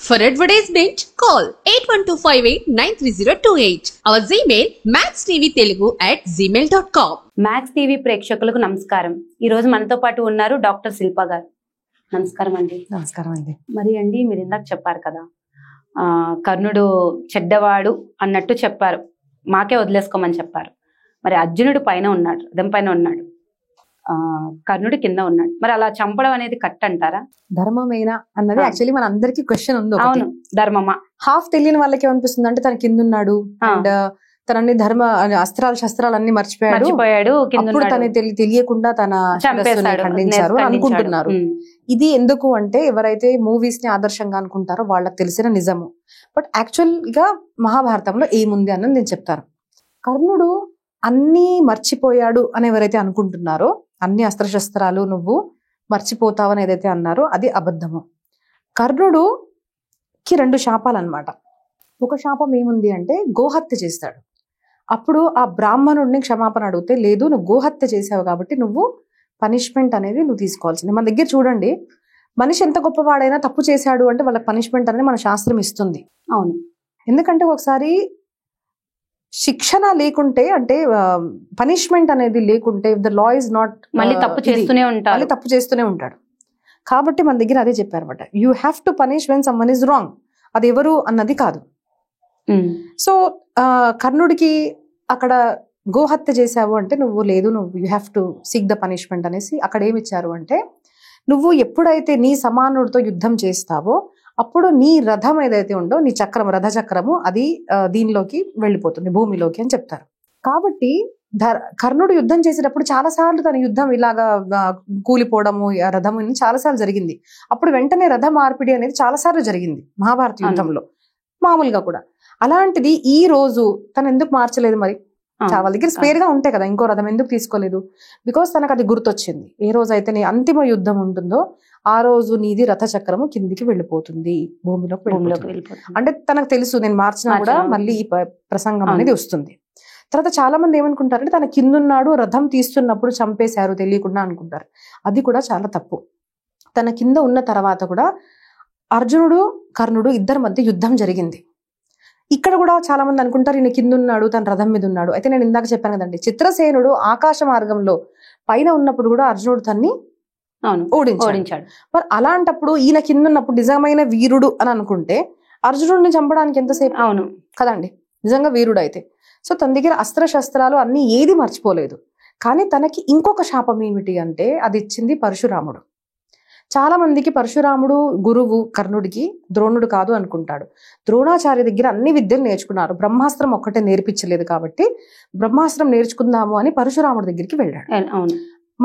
For advertisement, call 8125893028. Our Gmail maxtvtelugu@gmail.com. Max TV ప్రేక్షకులకు నమస్కారం. ఈ రోజు మనతో పాటు ఉన్నారు డాక్టర్ శిల్ప గారు. నమస్కారం అండి. నమస్కారం అండి. మరి అండి, మీరు ఇందాక చెప్పారు కదా, కర్ణుడు చెడ్డవాడు అన్నట్టు చెప్పారు, మాకే వదిలేసుకోమని చెప్పారు. మరి అర్జునుడు పైన ఉన్నాడు, రథం పైన ఉన్నాడు, కర్ణుడు కింద ఉన్నాడు. మరి అలా చంపడం అనేది కరెక్ట్ అంటారా? ధర్మమేనా అన్నది యాక్చువల్లీ మన అందరికి క్వశ్చన్ ఉంది. అవును, ధర్మమా? హాఫ్ తెలియని వాళ్ళకి ఏమనిపిస్తుంది అంటే తన కింద ఉన్నాడు అండ్ తనని ధర్మ అస్త్రాలు శస్త్రాలు అన్ని మర్చిపోయాడు, అప్పుడు తన తెలియకుండా తన ఖండించారు అనుకుంటున్నారు. ఇది ఎందుకు అంటే ఎవరైతే మూవీస్ ని ఆదర్శంగా అనుకుంటారో వాళ్ళకి తెలిసిన నిజము. బట్ యాక్చువల్ గా మహాభారతంలో ఏముంది అన్నది నేను చెప్తాను. కర్ణుడు అన్ని మర్చిపోయాడు అని ఎవరైతే అనుకుంటున్నారో, అన్ని అస్త్రశస్త్రాలు నువ్వు మర్చిపోతావని ఏదైతే అన్నారో అది అబద్ధము. కర్ణుడుకి 2 శాపాలు అన్నమాట. ఒక శాపం ఏముంది అంటే గోహత్య చేస్తాడు. అప్పుడు ఆ బ్రాహ్మణుడిని క్షమాపణ అడిగితే, లేదు నువ్వు గోహత్య చేసావు కాబట్టి నువ్వు పనిష్మెంట్ అనేది నువ్వు తీసుకోవాల్సింది. మన దగ్గర చూడండి, మనిషి ఎంత గొప్పవాడైనా తప్పు చేశాడు అంటే వాళ్ళకి పనిష్మెంట్ అనేది మన శాస్త్రం ఇస్తుంది. అవును, ఎందుకంటే ఒకసారి శిక్షణ లేకుంటే అంటే పనిష్మెంట్ అనేది లేకుంటే ద లా ఇస్ నాట్, మళ్ళీ తప్పు చేస్తూనే ఉంటాడు. కాబట్టి మన దగ్గర అదే చెప్పారన్నమాట, you have to punish when someone is wrong. అది ఎవరు అన్నది కాదు. సో కర్ణుడికి అక్కడ గోహత్య చేసావు అంటే నువ్వు లేదు, నువ్వు you have to seek the punishment అనేసి అక్కడ ఏమి ఇచ్చారు అంటే, నువ్వు ఎప్పుడైతే నీ సమానుడితో యుద్ధం చేస్తావో అప్పుడు నీ రథం ఏదైతే ఉందో, నీ చక్రం, రథ చక్రము అది దీనిలోకి వెళ్ళిపోతుంది, భూమిలోకి అని చెప్తారు. కాబట్టి కర్ణుడు యుద్ధం చేసేటప్పుడు చాలాసార్లు తన యుద్ధం ఇలాగా కూలిపోవడము, రథము చాలాసార్లు జరిగింది. అప్పుడు వెంటనే రథ మార్పిడి అనేది చాలాసార్లు జరిగింది మహాభారత యుద్ధంలో, మామూలుగా కూడా. అలాంటిది ఈ రోజు తను ఎందుకు మార్చలేదు? మరి వాళ్ళ దగ్గర స్పేర్ గా ఉంటాయి కదా, ఇంకో రథం ఎందుకు తీసుకోలేదు? బికాస్ తనకు అది గుర్తొచ్చింది, ఏ రోజు అయితే నీ అంతిమ యుద్ధం ఉంటుందో ఆ రోజు నీది రథ చక్రము కిందికి వెళ్ళిపోతుంది, భూమిలోకి వెళ్ళిపోతుంది. అంటే తనకు తెలుసు నేను మార్చినా కూడా మళ్ళీ ఈ ప్రసంగం అనేది వస్తుంది. తర్వాత చాలా మంది ఏమనుకుంటారంటే తన కిందున్నాడు, రథం తీస్తున్నప్పుడు చంపేశారు తెలియకుండా అనుకుంటారు. అది కూడా చాలా తప్పు. తన కింద ఉన్న తర్వాత కూడా అర్జునుడు కర్ణుడు ఇద్దరి మధ్య యుద్ధం జరిగింది. ఇక్కడ కూడా చాలా మంది అనుకుంటారు ఈయన కింద ఉన్నాడు, తన రథం మీద ఉన్నాడు. అయితే నేను ఇందాక చెప్పాను కదండి, చిత్రసేనుడు ఆకాశ మార్గంలో పైన ఉన్నప్పుడు కూడా అర్జునుడు తన్ని ఓడించాడు. మరి అలాంటప్పుడు ఈయన కింద ఉన్నప్పుడు నిజమైన వీరుడు అని అనుకుంటే అర్జునుడిని చంపడానికి ఎంతసేపు? అవును కదండి, నిజంగా వీరుడు అయితే. సో తన దగ్గర అస్త్రశస్త్రాలు అన్ని ఏది మర్చిపోలేదు. కానీ తనకి ఇంకొక శాపం ఏమిటి అంటే అది ఇచ్చింది పరశురాముడు. చాలా మందికి పరశురాముడు గురువు, కర్ణుడికి ద్రోణుడు కాదు అనుకుంటాడు. ద్రోణాచార్య దగ్గర అన్ని విద్యలు నేర్చుకున్నారు, బ్రహ్మాస్త్రం ఒక్కటే నేర్పించలేదు. కాబట్టి బ్రహ్మాస్త్రం నేర్చుకుందాము అని పరశురాముడి దగ్గరికి వెళ్ళాడు.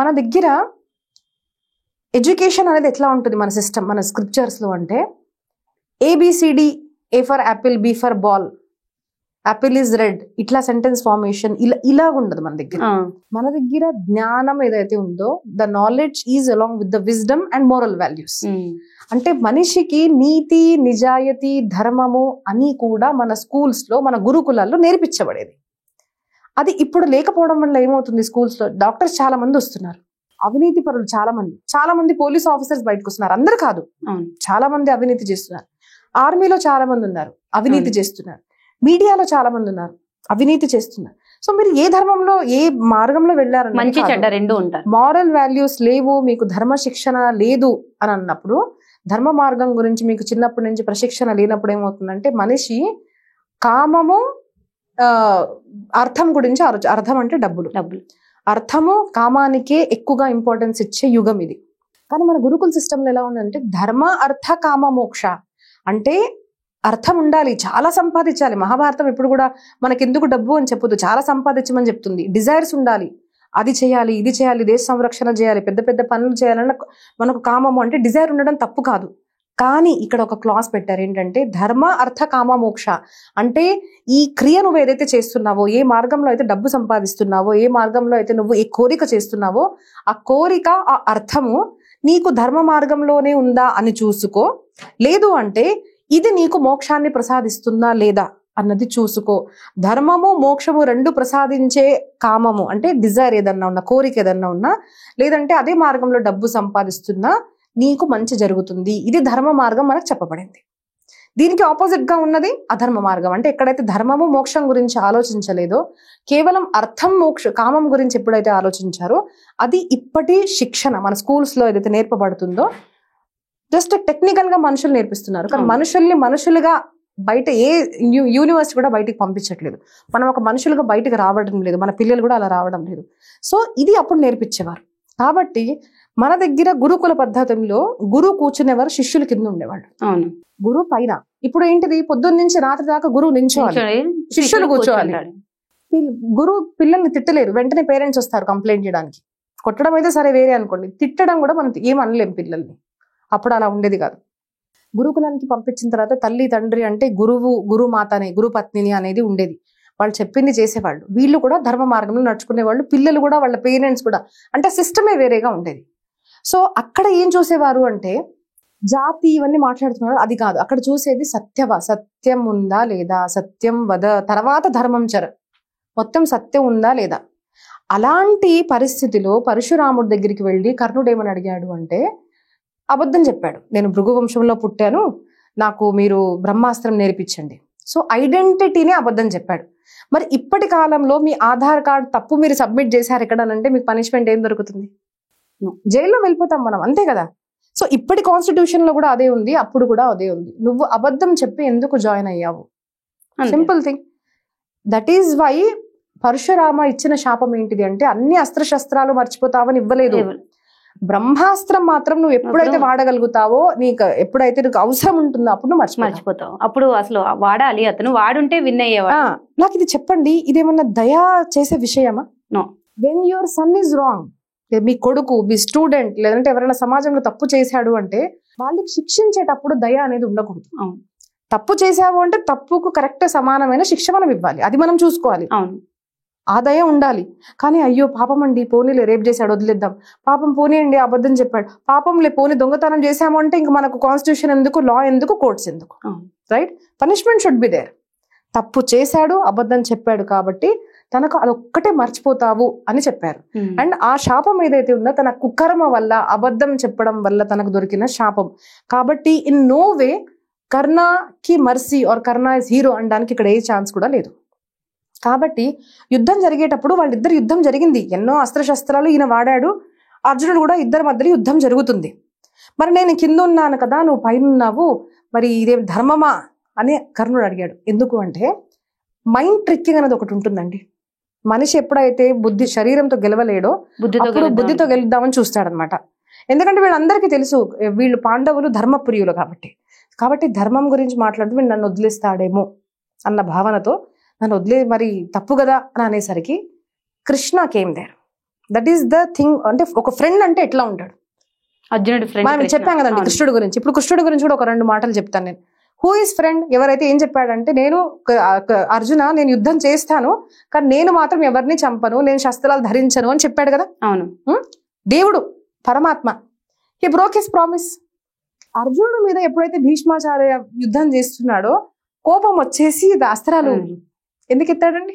మన దగ్గర ఎడ్యుకేషన్ అనేది ఎట్లా ఉంటుంది మన సిస్టమ్, మన స్క్రిప్చర్స్ లో అంటే ABCD, A for apple, B for ball, apple is red, ఇట్లా సెంటెన్స్ ఫార్మేషన్ ఇలా ఉండదు మన దగ్గర. మన దగ్గర జ్ఞానం ఏదైతే ఉందో, the knowledge is along with the wisdom and moral values. అంటే మనిషికి నీతి, నిజాయితీ, ధర్మము అని కూడా మన స్కూల్స్ లో, మన గురుకులాల్లో నేర్పించబడేది. అది ఇప్పుడు లేకపోవడం వల్ల ఏమవుతుంది, స్కూల్స్ లో డాక్టర్స్ చాలా మంది వస్తున్నారు, అవినీతి పరులు చాలా మంది పోలీస్ ఆఫీసర్స్ బయటకు వస్తున్నారు. అందరు కాదు, చాలా మంది అవినీతి చేస్తున్నారు. ఆర్మీలో చాలా మంది ఉన్నారు, అవినీతి చేస్తున్నారు. మీడియాలో చాలా మంది ఉన్నారు, అవినీతి చేస్తున్నారు. సో మీరు ఏ ధర్మంలో, ఏ మార్గంలో వెళ్ళారు, మంచి చెడ్డ రెండు ఉంటారు. మారల్ వాల్యూస్ లేవు, మీకు ధర్మ శిక్షణ లేదు అని అన్నప్పుడు, ధర్మ మార్గం గురించి మీకు చిన్నప్పటి నుంచి ప్రశిక్షణ లేనప్పుడు ఏమవుతుందంటే మనిషి కామము, అర్థం గురించి, అర్థం అంటే డబ్బులు, అర్థము కామానికే ఎక్కువగా ఇంపార్టెన్స్ ఇచ్చే యుగం ఇది. కానీ మన గురుకుల సిస్టంలో ఎలా ఉందంటే ధర్మ, అర్థ, కామ, మోక్ష అంటే అర్థం ఉండాలి, చాలా సంపాదించాలి. మహాభారతం ఇప్పుడు కూడా మనకెందుకు డబ్బు అని చెప్పొద్దు, చాలా సంపాదించమని చెప్తుంది. డిజైర్స్ ఉండాలి, అది చేయాలి, ఇది చేయాలి, దేశ సంరక్షణ చేయాలి, పెద్ద పెద్ద పనులు చేయాలన్న మనకు కామము అంటే డిజైర్ ఉండడం తప్పు కాదు. కానీ ఇక్కడ ఒక క్లాస్ పెట్టారు ఏంటంటే ధర్మ, అర్థ, కామ, మోక్ష అంటే ఈ క్రియ నువ్వు ఏదైతే చేస్తున్నావో, ఏ మార్గంలో అయితే డబ్బు సంపాదిస్తున్నావో, ఏ మార్గంలో అయితే నువ్వు ఏ కోరిక చేస్తున్నావో, ఆ కోరిక, ఆ అర్థము నీకు ధర్మ మార్గంలోనే ఉందా అని చూసుకో. లేదు అంటే ఇది నీకు మోక్షాన్ని ప్రసాదిస్తుందా లేదా అన్నది చూసుకో. ధర్మము, మోక్షము రెండు ప్రసాదించే కామము అంటే డిజైర్ ఏదన్నా ఉన్నా, కోరిక ఏదన్నా ఉన్నా, లేదంటే అదే మార్గంలో డబ్బు సంపాదిస్తున్నా నీకు మంచి జరుగుతుంది. ఇది ధర్మ మార్గం మనకు చెప్పబడింది. దీనికి ఆపోజిట్ గా ఉన్నది అధర్మ మార్గం. అంటే ఎక్కడైతే ధర్మము మోక్షం గురించి ఆలోచించలేదో, కేవలం అర్థం కామం గురించి ఎప్పుడైతే ఆలోచించారో, అది ఇప్పటి శిక్షణ మన స్కూల్స్ లో ఏదైతే నేర్పబడుతుందో జస్ట్ టెక్నికల్ గా మనుషులు నేర్పిస్తున్నారు. కానీ మనుషుల్ని మనుషులుగా బయట ఏ యూనివర్సిటీ కూడా బయటికి పంపించట్లేదు. మనం ఒక మనుషులుగా బయటకు రావడం లేదు, మన పిల్లలు కూడా అలా రావడం లేదు. సో ఇది అప్పుడు నేర్పించేవారు. కాబట్టి మన దగ్గర గురుకుల పద్ధతిలో గురువు కూర్చునేవారు, శిష్యులు కింద ఉండేవాళ్ళు. అవును, గురువు పైన. ఇప్పుడు ఏంటిది, పొద్దున్న నుంచి రాత్రి దాకా గురువు నించోవాలి, శిష్యులు కూర్చోవాలి. గురువు పిల్లల్ని తిట్టలేరు, వెంటనే పేరెంట్స్ వస్తారు కంప్లైంట్ చేయడానికి. కొట్టడం అయితే సరే వేరే అనుకోండి, తిట్టడం కూడా మనం ఏం అనలేం పిల్లల్ని. అప్పుడు అలా ఉండేది కాదు. గురుకులానికి పంపించిన తర్వాత తల్లి తండ్రి అంటే గురువు, గురుమాతని, గురుపత్నిని అనేది ఉండేది. వాళ్ళు చెప్పింది చేసేవాళ్ళు. వీళ్ళు కూడా ధర్మ మార్గంలో నడుచుకునేవాళ్ళు, పిల్లలు కూడా, వాళ్ళ పేరెంట్స్ కూడా. అంటే సిస్టమే వేరేగా ఉండేది. సో అక్కడ ఏం చూసేవారు అంటే, జాతి ఇవన్నీ మాట్లాడుతున్నారు అది కాదు. అక్కడ చూసేది సత్యం ఉందా లేదా, సత్యం వద, తర్వాత ధర్మం చర, మొత్తం సత్యం ఉందా లేదా. అలాంటి పరిస్థితిలో పరశురాముడి దగ్గరికి వెళ్ళి కర్ణుడు ఏమని అడిగాడు అంటే, అబద్ధం చెప్పాడు. నేను భృగు వంశంలో పుట్టాను, నాకు మీరు బ్రహ్మాస్త్రం నేర్పించండి. సో ఐడెంటిటీనే అబద్ధం చెప్పాడు. మరి ఇప్పటి కాలంలో మీ ఆధార్ కార్డ్ తప్పు మీరు సబ్మిట్ చేశారు ఎక్కడనంటే మీకు పనిష్మెంట్ ఏం దొరుకుతుంది? జైల్లో వెళ్ళిపోతాం మనం, అంతే కదా. సో ఇప్పటి కాన్స్టిట్యూషన్ లో కూడా అదే ఉంది, అప్పుడు కూడా అదే ఉంది. నువ్వు అబద్ధం చెప్పి ఎందుకు జాయిన్ అయ్యావు? Simple thing. That is why Parashurama ఇచ్చిన శాపం ఏంటిది అంటే, అన్ని అస్త్రశస్త్రాలు మర్చిపోతావని ఇవ్వలేదు. బ్రహ్మాస్త్రం మాత్రం నువ్వు ఎప్పుడైతే వాడగలుగుతావో, నీకు ఎప్పుడైతే నీకు అవసరం ఉంటుందో అప్పుడు నువ్వు మర్చిపోతావు. అప్పుడు అసలు వాడాలి, అతను వాడుంటే విన్ అయ్యేవాడు. నాకు ఇది చెప్పండి, ఇదేమన్నా దయా చేసే విషయమా? No. When your son is wrong, మీ కొడుకు, మీ స్టూడెంట్, లేదంటే ఎవరైనా సమాజంలో తప్పు చేశాడు అంటే వాళ్ళకి శిక్షించేటప్పుడు దయ అనేది ఉండకూడదు. తప్పు చేసావు అంటే తప్పుకు కరెక్ట్ సమానమైన శిక్ష మనం ఇవ్వాలి, అది మనం చూసుకోవాలి. అవును, ఆ దయ ఉండాలి. కానీ అయ్యో పాపం అండి, పోనీలే రేప్ చేశాడు వదిలేద్దాం, పాపం పోనీ అండి అబద్ధం చెప్పాడు, పాపంలే పోనీ దొంగతనం చేశాము అంటే ఇంక మనకు కాన్స్టిట్యూషన్ ఎందుకు, లా ఎందుకు, కోర్ట్స్ ఎందుకు, right? Punishment should be there. తప్పు చేశాడు, అబద్ధం చెప్పాడు కాబట్టి తనకు అదొక్కటే మర్చిపోతావు అని చెప్పారు. అండ్ ఆ శాపం ఏదైతే ఉందో తన కుకర్మ వల్ల, అబద్ధం చెప్పడం వల్ల తనకు దొరికిన శాపం. కాబట్టి ఇన్ నో వే కర్ణకి mercy or Karna is hero అనడానికి ఇక్కడ ఏ ఛాన్స్ కూడా లేదు. కాబట్టి యుద్ధం జరిగేటప్పుడు వాళ్ళిద్దరు యుద్ధం జరిగింది, ఎన్నో అస్త్రశస్త్రాలు ఈయన వాడాడు, అర్జునుడు కూడా, ఇద్దరి మధ్య యుద్ధం జరుగుతుంది. మరి నేను కింద ఉన్నాను కదా, నువ్వు పైన ఉన్నావు, మరి ఇదేం ధర్మమా అని కర్ణుడు అడిగాడు. ఎందుకు అంటే మైండ్ ట్రిక్కింగ్ అనేది ఒకటి ఉంటుందండి. మనిషి ఎప్పుడైతే శరీరంతో గెలవలేడో అప్పుడు బుద్ధితో గెలుద్దామని చూస్తాడనమాట. ఎందుకంటే వీళ్ళందరికీ తెలుసు వీళ్ళు పాండవులు ధర్మప్రియులు కాబట్టి ధర్మం గురించి మాట్లాడుతూ వీళ్ళు నన్ను వదిలేస్తాడేమో అన్న భావనతో, నన్ను వదిలే మరి తప్పు కదా అని అనేసరికి Krishna came there. That is the thing. అంటే ఒక ఫ్రెండ్ అంటే ఎట్లా ఉంటాడు, అర్జునుడు ఫ్రెండ్ మనం చెప్పాం కదండి కృష్ణుడి గురించి. ఇప్పుడు కృష్ణుడి గురించి కూడా ఒక 2 మాటలు చెప్తాను నేను. Who is friend? ఎవరైతే ఏం చెప్పాడంటే, అర్జున నేను యుద్ధం చేస్తాను కానీ నేను మాత్రం ఎవరిని చంపను, నేను శస్త్రాలు ధరించను అని చెప్పాడు కదా. అవును, దేవుడు పరమాత్మ. He broke his promise. అర్జునుడి మీద ఎప్పుడైతే భీష్మాచార్య యుద్ధం చేస్తున్నాడో కోపం వచ్చేసి అస్త్రాలు ఎందుకు ఎత్తాడండి?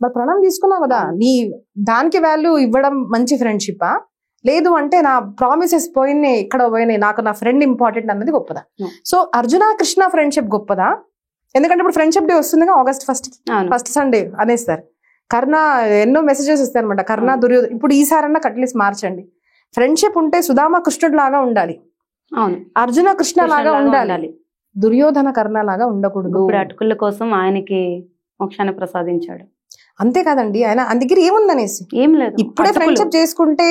మరి ప్రణం తీసుకున్నావు కదా, నీ దానికి వాల్యూ ఇవ్వడం మంచి ఫ్రెండ్షిప్పా? లేదు అంటే నా ప్రామిసెస్ పోయినాయి, ఇక్కడ పోయినాయి, నాకు నా ఫ్రెండ్ ఇంపార్టెంట్ అన్నది గొప్పదా? సో అర్జున కృష్ణ ఫ్రెండ్షిప్ గొప్పదా? ఎందుకంటే ఇప్పుడు ఫ్రెండ్షిప్ డే వస్తుందిగా, August 1st సండే అనేస్తారు. కర్ణ ఎన్నో మెసేజెస్ వస్తాయి అనమాట, కర్ణ దుర్యోధన. ఇప్పుడు ఈసారన్నా అట్లీస్ట్ మార్చండి. ఫ్రెండ్షిప్ ఉంటే సుధామ కృష్ణుడు లాగా ఉండాలి, అర్జున కృష్ణ లాగా ఉండాలి, దుర్యోధన కర్ణ లాగా ఉండకూడదు. అటుకుల కోసం ఆయనకి మోక్షాన్ని ప్రసాదించాడు. అంతే కదండి, ఆయన దగ్గర ఏముందనేసి ఏం లేదు. ఇప్పుడే ఫ్రెండ్షిప్ చేసుకుంటే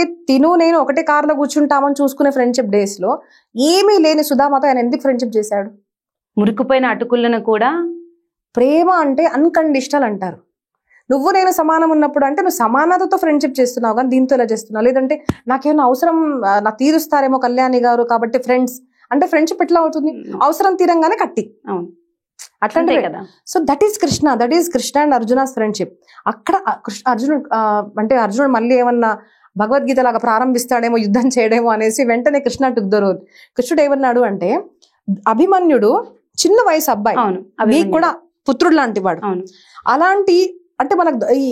నేను ఒకటే కార్లో కూర్చుంటామని చూసుకునే ఫ్రెండ్షిప్ డేస్ లో ఏమీ లేని సుధామతో ఆయన ఎందుకు ఫ్రెండ్షిప్ చేశాడు? మురికిపోయిన అటుకులను కూడా. ప్రేమ అంటే అన్కండిషనల్ అంటారు. నువ్వు నేను సమానం ఉన్నప్పుడు అంటే నువ్వు సమానతతో ఫ్రెండ్షిప్ చేస్తున్నావు, కానీ దీంతో ఎలా చేస్తున్నావు? లేదంటే నాకేమైనా అవసరం నా తీరుస్తారేమో కళ్యాణి గారు కాబట్టి ఫ్రెండ్స్ అంటే ఫ్రెండ్షిప్ ఎట్లా అవుతుంది? అవసరం తీరంగానే కట్టి అట్లాంటి కదా. So that is Krishna and Arjuna's friendship. అక్కడ అర్జునుడు మళ్ళీ ఏమన్నా భగవద్గీత లాగా ప్రారంభిస్తాడేమో, యుద్ధం చేయడేమో అనేసి వెంటనే కృష్ణ టుక్ ద రోడ్. కృష్ణుడు ఏమన్నాడు అంటే, అభిమన్యుడు చిన్న వయసు అబ్బాయి, నీకు కూడా పుత్రుడు లాంటి వాడు. అలాంటి అంటే మనకు ఈ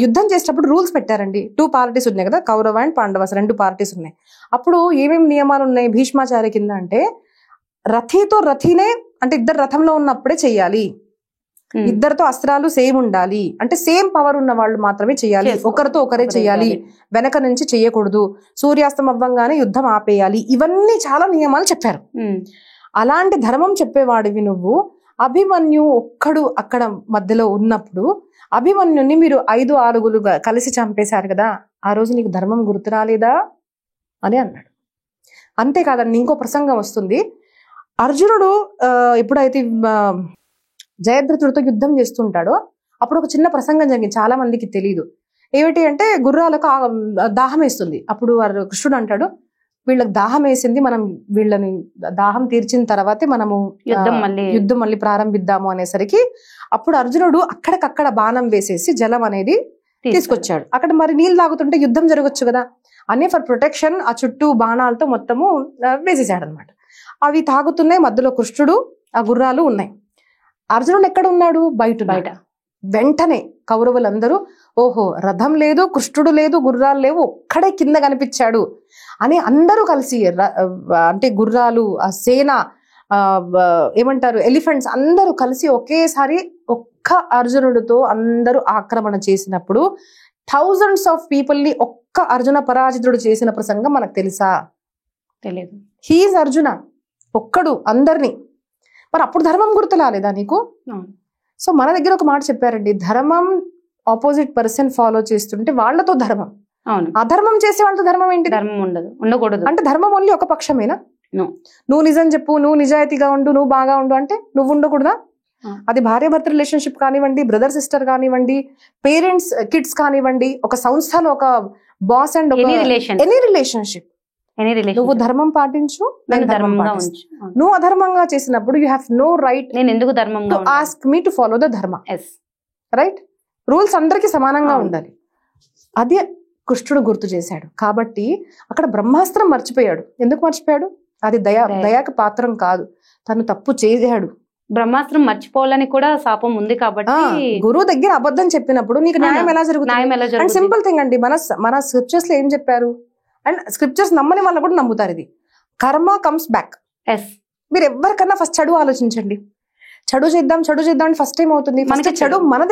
యుద్ధం చేసేటప్పుడు రూల్స్ పెట్టారండి. 2 పార్టీస్ ఉన్నాయి కదా, కౌరవ అండ్ పాండవస్ 2 పార్టీస్ ఉన్నాయి. అప్పుడు ఏమేమి నియమాలు ఉన్నాయి భీష్మాచార్య కింద అంటే, రథితో రథినే అంటే ఇద్దరు రథంలో ఉన్నప్పుడే చెయ్యాలి, ఇద్దరితో అస్త్రాలు సేమ్ ఉండాలి, అంటే సేమ్ పవర్ ఉన్న వాళ్ళు మాత్రమే చేయాలి, ఒకరితో ఒకరే చేయాలి, వెనక నుంచి చెయ్యకూడదు, సూర్యాస్తం అవ్వంగానే యుద్ధం ఆపేయాలి, ఇవన్నీ చాలా నియమాలు చెప్పారు. అలాంటి ధర్మం చెప్పేవాడివి నువ్వు. అభిమన్యు ఒక్కడు అక్కడ మధ్యలో ఉన్నప్పుడు అభిమన్యుని మీరు 5-6 కలిసి చంపేశారు కదా, ఆ రోజు నీకు ధర్మం గుర్తు రాలేదా అని అన్నాడు. అంతేకాదండి, ఇంకో ప్రసంగం వస్తుంది. అర్జునుడు ఎప్పుడైతే జయద్రథుడితో యుద్ధం చేస్తుంటాడో అప్పుడు ఒక చిన్న ప్రసంగం జరిగింది, చాలా మందికి తెలియదు. ఏమిటి అంటే గుర్రాలకు దాహం వేస్తుంది. అప్పుడు కృష్ణుడు అంటాడు, వీళ్ళకి దాహం వేసింది, మనం వీళ్ళని దాహం తీర్చిన తర్వాతే మనము యుద్ధం మళ్ళీ ప్రారంభిద్దాము అనేసరికి అప్పుడు అర్జునుడు అక్కడికక్కడ బాణం వేసేసి జలం అనేది తీసుకొచ్చాడు. అక్కడ మరి నీళ్ళు తాగుతుంటే యుద్ధం జరగచ్చు కదా అని ఫర్ ప్రొటెక్షన్ ఆ చుట్టూ బాణాలతో మొత్తము వేసేసాడు అనమాట. అవి తాగుతున్నాయి, మధ్యలో కృష్ణుడు ఆ గుర్రాలు ఉన్నాయి. అర్జునుడు ఎక్కడ ఉన్నాడు? బయట. వెంటనే కౌరవులందరూ ఓహో రథం లేదు, కృష్ణుడు లేదు, గుర్రాలు లేవు, ఒక్కడే కింద కనిపించాడు అని అందరూ కలిసి అంటే గుర్రాలు, ఆ సేన, ఏమంటారు ఎలిఫెంట్స్ అందరూ కలిసి ఒకేసారి ఒక్క అర్జునుడితో అందరూ ఆక్రమణ చేసినప్పుడు thousands ఆఫ్ పీపుల్ ని ఒక్క అర్జున పరాజితుడు చేసిన ప్రసంగం మనకు తెలుసా? తెలియదు. హీఈస్ అర్జున ఒక్కడు అందరినీ. మరి అప్పుడు ధర్మం గుర్తు రాలేదా నీకు? సో మన దగ్గర ఒక మాట చెప్పారండి, ధర్మం ఆపోజిట్ పర్సన్ ఫాలో చేస్తుంటే వాళ్ళతో ధర్మం, అధర్మం చేసే వాళ్ళతో ధర్మం ఏంటి? ధర్మం ఉండదు, ఉండకూడదు. అంటే ధర్మం ఓన్లీ ఒక పక్షమేనా? నువ్వు నిజం చెప్పు, నువ్వు నిజాయితీగా ఉండు, నువ్వు బాగా ఉండు అంటే నువ్వు ఉండకూడదా? అది భార్యాభర్త రిలేషన్షిప్ కానివ్వండి, బ్రదర్ సిస్టర్ కానివ్వండి, పేరెంట్స్ కిడ్స్ కానివ్వండి, ఒక సంస్థలో ఒక బాస్ అండ్ ఎనీ రిలేషన్షిప్, నువ్వు ధర్మం పాటించు, నువ్వు అధర్మంగా చేసినప్పుడు you have no right to ask me to follow the dharma. Right? Rules అందరికీ సమానంగా ఉండాలి. అదే కృష్ణుడు గుర్తు చేశాడు. కాబట్టి అక్కడ బ్రహ్మాస్త్రం మర్చిపోయాడు. ఎందుకు మర్చిపోయాడు? అది దయాకి పాత్రం కాదు, తను తప్పు చేశాడు. బ్రహ్మాస్త్రం మర్చిపోవాలని కూడా శాపం ఉంది కాబట్టి గురువు దగ్గర అబద్ధం చెప్పినప్పుడు నీకు న్యాయం ఎలా జరుగుతుంది? అండ్ సింపుల్ థింగ్ అండి, మన స్క్రిప్చర్స్ లో ఏం చెప్పారు? అండ్ స్క్రిప్చర్స్ నమ్మని వాళ్ళు కూడా నమ్ముతారు, ఇది కర్మ కమ్స్ బ్యాక్. మీరు ఎవరికన్నా ఫస్ట్ చెడు ఆలోచించండి, చెడు చేద్దాం అని ఫస్ట్ టైం అవుతుంది. చెడు మన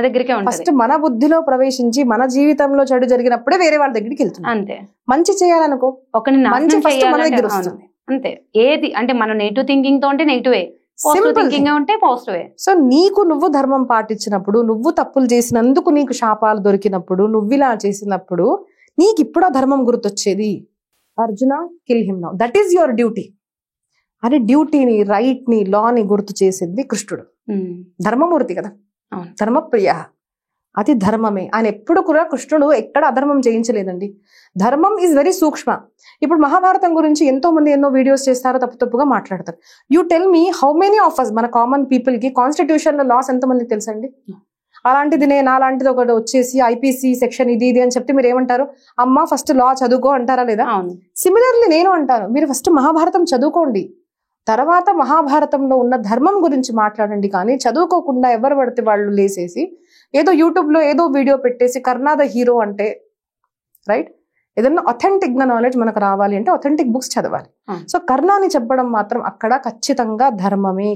దగ్గరికి ఫస్ట్ మన బుద్ధిలో ప్రవేశించి మన జీవితంలో చెడు జరిగినప్పుడే వేరే వాళ్ళ దగ్గరికి వెళ్తుంది. అంతే. మంచి చేయాలనుకో మంచి ఫస్ట్ మన దగ్గర వస్తుంది. అంతే. ఏది అంటే మన నెగిటివ్ థింకింగ్ తో అంటే నెగిటివే, సో నీకు నువ్వు ధర్మం పాటించినప్పుడు, నువ్వు తప్పులు చేసినందుకు నీకు శాపాలు దొరికినప్పుడు, నువ్వు ఇలా చేసినప్పుడు నీకు ఇప్పుడు ఆ ధర్మం గుర్తొచ్చేది. Arjuna kill him now, that is your duty అని డ్యూటీని, రైట్ ని, లాని గుర్తు చేసింది కృష్ణుడు. ధర్మమూర్తి కదా, ధర్మప్రియ, అది ధర్మమే. ఆయన ఎప్పుడు కూడా కృష్ణుడు ఎక్కడ అధర్మం చేయించలేదండి. ధర్మం ఈజ్ వెరీ సూక్ష్మ. ఇప్పుడు మహాభారతం గురించి ఎంతో మంది ఎన్నో వీడియోస్ చేస్తారో, తప్పుగా మాట్లాడతారు. You tell me how many of us, మన కామన్ పీపుల్ కి కాన్స్టిట్యూషన్ లో లాస్ ఎంతమందికి తెలుసండి? అలాంటిది నేను అలాంటిది ఒకటి వచ్చేసి ఐపీసీ సెక్షన్ ఇది అని చెప్తే మీరు ఏమంటారు? అమ్మ ఫస్ట్ లా చదువుకో అంటారా లేదా? సిమిలర్లీ నేను అంటాను, మీరు ఫస్ట్ మహాభారతం చదువుకోండి, తర్వాత మహాభారతంలో ఉన్న ధర్మం గురించి మాట్లాడండి. కానీ చదువుకోకుండా ఎవరు పడితే వాళ్ళు లేసేసి ఏదో యూట్యూబ్ లో ఏదో వీడియో పెట్టేసి కర్ణా ద హీరో అంటే, రైట్? ఏదన్నా అథెంటిక్ గా నాలెడ్జ్ మనకు రావాలి అంటే అథెంటిక్ బుక్స్ చదవాలి. సో కర్ణాని చెప్పడం మాత్రం అక్కడ ఖచ్చితంగా ధర్మమే.